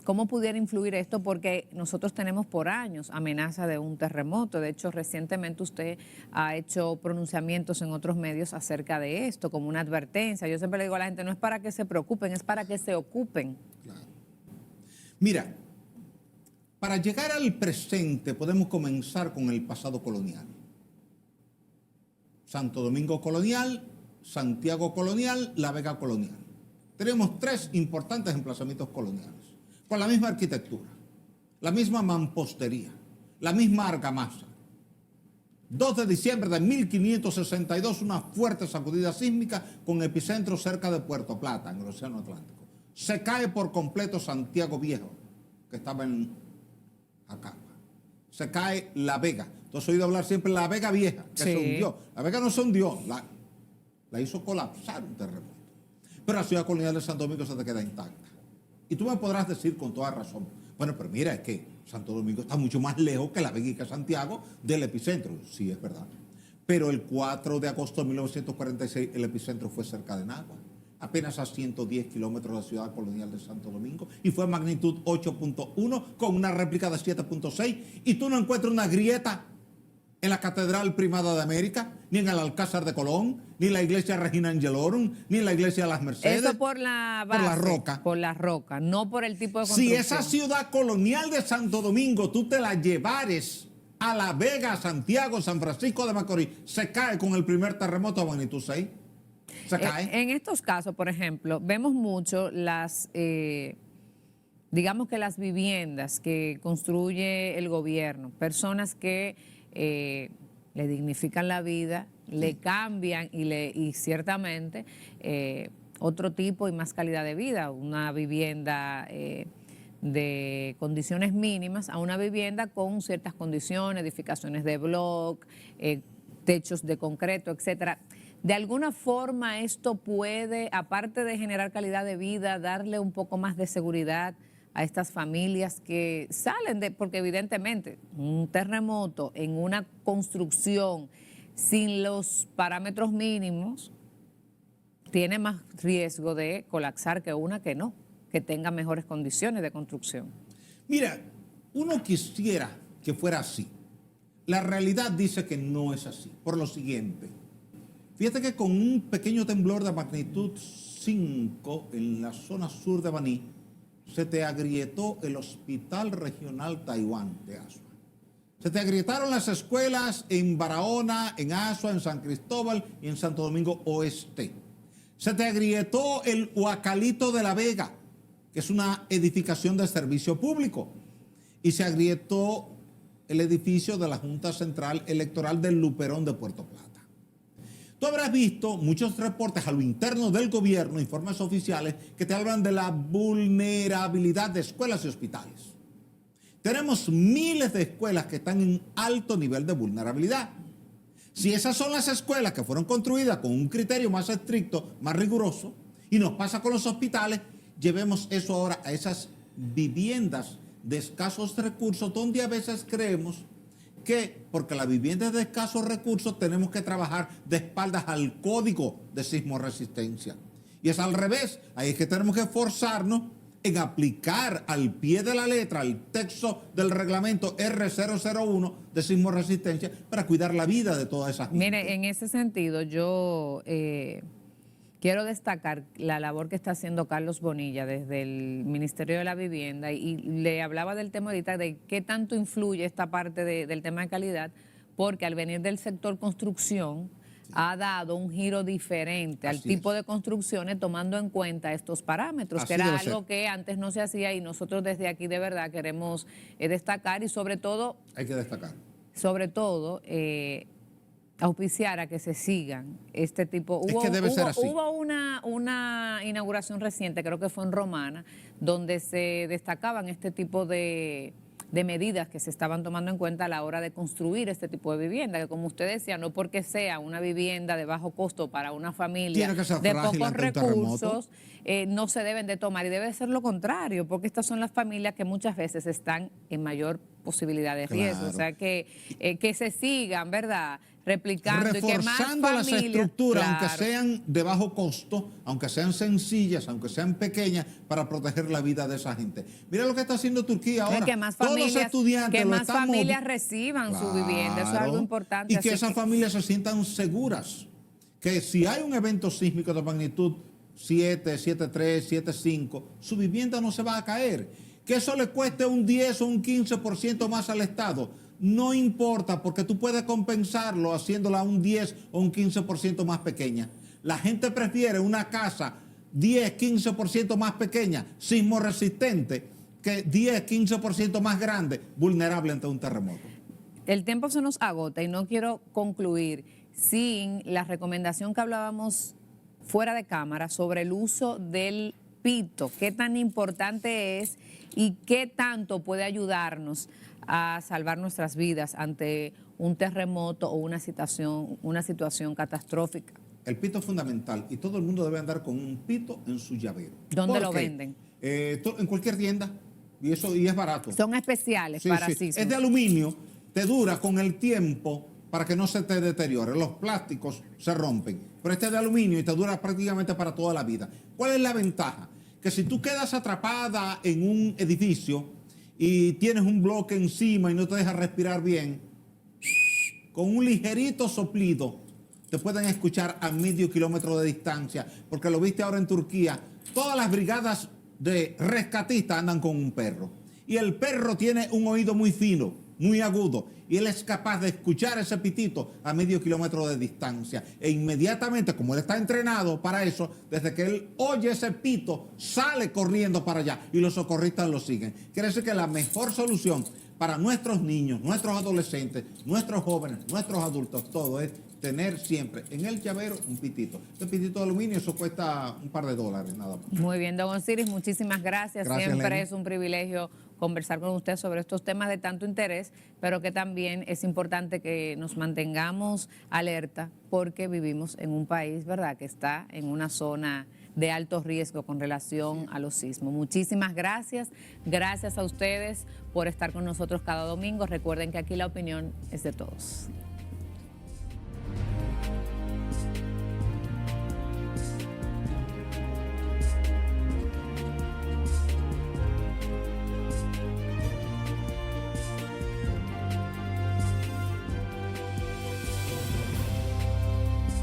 ¿Cómo pudiera influir esto? Porque nosotros tenemos por años amenaza de un terremoto. De hecho, recientemente usted ha hecho pronunciamientos en otros medios acerca de esto, como una advertencia. Yo siempre le digo a la gente, no es para que se preocupen, es para que se ocupen. Claro. Mira, para llegar al presente podemos comenzar con el pasado colonial. Santo Domingo colonial, Santiago colonial, La Vega colonial. Tenemos 3 importantes emplazamientos coloniales, con la misma arquitectura, la misma mampostería, la misma argamasa. 2 de diciembre de 1562, una fuerte sacudida sísmica con epicentro cerca de Puerto Plata, en el Océano Atlántico. Se cae por completo Santiago Viejo, que estaba en Jacapa. Se cae La Vega. Tú has oído hablar siempre de La Vega Vieja, que se hundió. La Vega no se hundió, la hizo colapsar un terremoto. Pero la ciudad colonial de Santo Domingo se te queda intacta. Y tú me podrás decir con toda razón, bueno, pero mira, es que Santo Domingo está mucho más lejos que La Vega y que Santiago del epicentro. Sí, es verdad. Pero el 4 de agosto de 1946 el epicentro fue cerca de Nagua, apenas a 110 kilómetros de la ciudad colonial de Santo Domingo, y fue magnitud 8.1 con una réplica de 7.6, y tú no encuentras una grieta en la Catedral Primada de América, ni en el Alcázar de Colón, ni en la iglesia Regina Angelorum, ni en la iglesia de las Mercedes. Eso por la base, por la roca. Por la roca, no por el tipo de construcción. Si esa ciudad colonial de Santo Domingo tú te la llevares a La Vega, Santiago, San Francisco de Macorís, se cae con el primer terremoto a magnitud 6. Se cae. En estos casos, por ejemplo, vemos mucho digamos que las viviendas que construye el gobierno, personas que le dignifican la vida, le cambian y ciertamente otro tipo y más calidad de vida, una vivienda de condiciones mínimas a una vivienda con ciertas condiciones, edificaciones de bloc, techos de concreto, etcétera. De alguna forma esto puede, aparte de generar calidad de vida, darle un poco más de seguridad a estas familias que salen de, porque evidentemente un terremoto en una construcción sin los parámetros mínimos tiene más riesgo de colapsar que una que no, que tenga mejores condiciones de construcción. Mira, uno quisiera que fuera así. La realidad dice que no es así, por lo siguiente. Fíjate que con un pequeño temblor de magnitud 5 en la zona sur de Baní, se te agrietó el Hospital Regional Taiwán de Asua. Se te agrietaron las escuelas en Barahona, en Asua, en San Cristóbal y en Santo Domingo Oeste. Se te agrietó el Huacalito de la Vega, que es una edificación de servicio público. Y se agrietó el edificio de la Junta Central Electoral del Luperón de Puerto Plata. Tú habrás visto muchos reportes a lo interno del gobierno, informes oficiales, que te hablan de la vulnerabilidad de escuelas y hospitales. Tenemos miles de escuelas que están en alto nivel de vulnerabilidad. Si esas son las escuelas que fueron construidas con un criterio más estricto, más riguroso, y nos pasa con los hospitales, llevemos eso ahora a esas viviendas de escasos recursos, donde a veces creemos que, porque la vivienda es de escasos recursos, tenemos que trabajar de espaldas al código de sismoresistencia. Y es al revés, ahí es que tenemos que esforzarnos en aplicar al pie de la letra el texto del reglamento R001 de sismoresistencia para cuidar la vida de toda esa gente. Mire, en ese sentido yo quiero destacar la labor que está haciendo Carlos Bonilla desde el Ministerio de la Vivienda y le hablaba del tema ahorita de qué tanto influye esta parte del tema de calidad, porque al venir del sector construcción ha dado un giro diferente al tipo de construcciones tomando en cuenta estos parámetros, que era algo que antes no se hacía y nosotros desde aquí de verdad queremos destacar y sobre todo... Hay que destacar. Sobre todo... auspiciar a que se sigan este tipo. Hubo una inauguración reciente, creo que fue en Romana, donde se destacaban este tipo de medidas que se estaban tomando en cuenta a la hora de construir este tipo de vivienda, que como usted decía, no porque sea una vivienda de bajo costo para una familia de pocos recursos, no se deben de tomar, y debe ser lo contrario, porque estas son las familias que muchas veces están en mayor posibilidad de riesgo. Claro. O sea, que se sigan, ¿verdad?, replicando reforzando y que más las estructuras, claro, aunque sean de bajo costo, aunque sean sencillas, aunque sean pequeñas, para proteger la vida de esa gente. Mira lo que está haciendo Turquía ahora. Que más familias, todos los estudiantes que más familias reciban su vivienda, eso es algo importante. Y que esas familias se sientan seguras, que si hay un evento sísmico de magnitud 7, 7.3, 7.5, su vivienda no se va a caer. Que eso le cueste un 10 o un 15% más al Estado. No importa, porque tú puedes compensarlo haciéndola un 10 o un 15% más pequeña. La gente prefiere una casa 10, 15% más pequeña, sismorresistente, que 10, 15% más grande, vulnerable ante un terremoto. El tiempo se nos agota y no quiero concluir sin la recomendación que hablábamos fuera de cámara sobre el uso del pito, qué tan importante es y qué tanto puede ayudarnos a salvar nuestras vidas ante un terremoto o una situación catastrófica. El pito es fundamental y todo el mundo debe andar con un pito en su llavero. ¿Dónde lo venden? En cualquier tienda, y es barato. Son especiales para sismos. Es de aluminio, te dura con el tiempo para que no se te deteriore. Los plásticos se rompen, pero este es de aluminio y te dura prácticamente para toda la vida. ¿Cuál es la ventaja? Que si tú quedas atrapada en un edificio y tienes un bloque encima y no te deja respirar bien, con un ligerito soplido te pueden escuchar a medio kilómetro de distancia, porque lo viste ahora en Turquía, todas las brigadas de rescatistas andan con un perro, y el perro tiene un oído muy fino, muy agudo, y él es capaz de escuchar ese pitito a medio kilómetro de distancia, e inmediatamente, como él está entrenado para eso, desde que él oye ese pito, sale corriendo para allá, y los socorristas lo siguen. Quiere decir que la mejor solución para nuestros niños, nuestros adolescentes, nuestros jóvenes, nuestros adultos, todo es tener siempre en el llavero un pitito. Este pitito de aluminio, eso cuesta un par de dólares nada más. Muy bien, don Osiris, muchísimas gracias. Siempre Lenny. es un privilegio conversar con usted sobre estos temas de tanto interés, pero que también es importante que nos mantengamos alerta porque vivimos en un país, ¿verdad?, que está en una zona de alto riesgo con relación a los sismos. Muchísimas gracias. Gracias a ustedes por estar con nosotros cada domingo. Recuerden que aquí la opinión es de todos.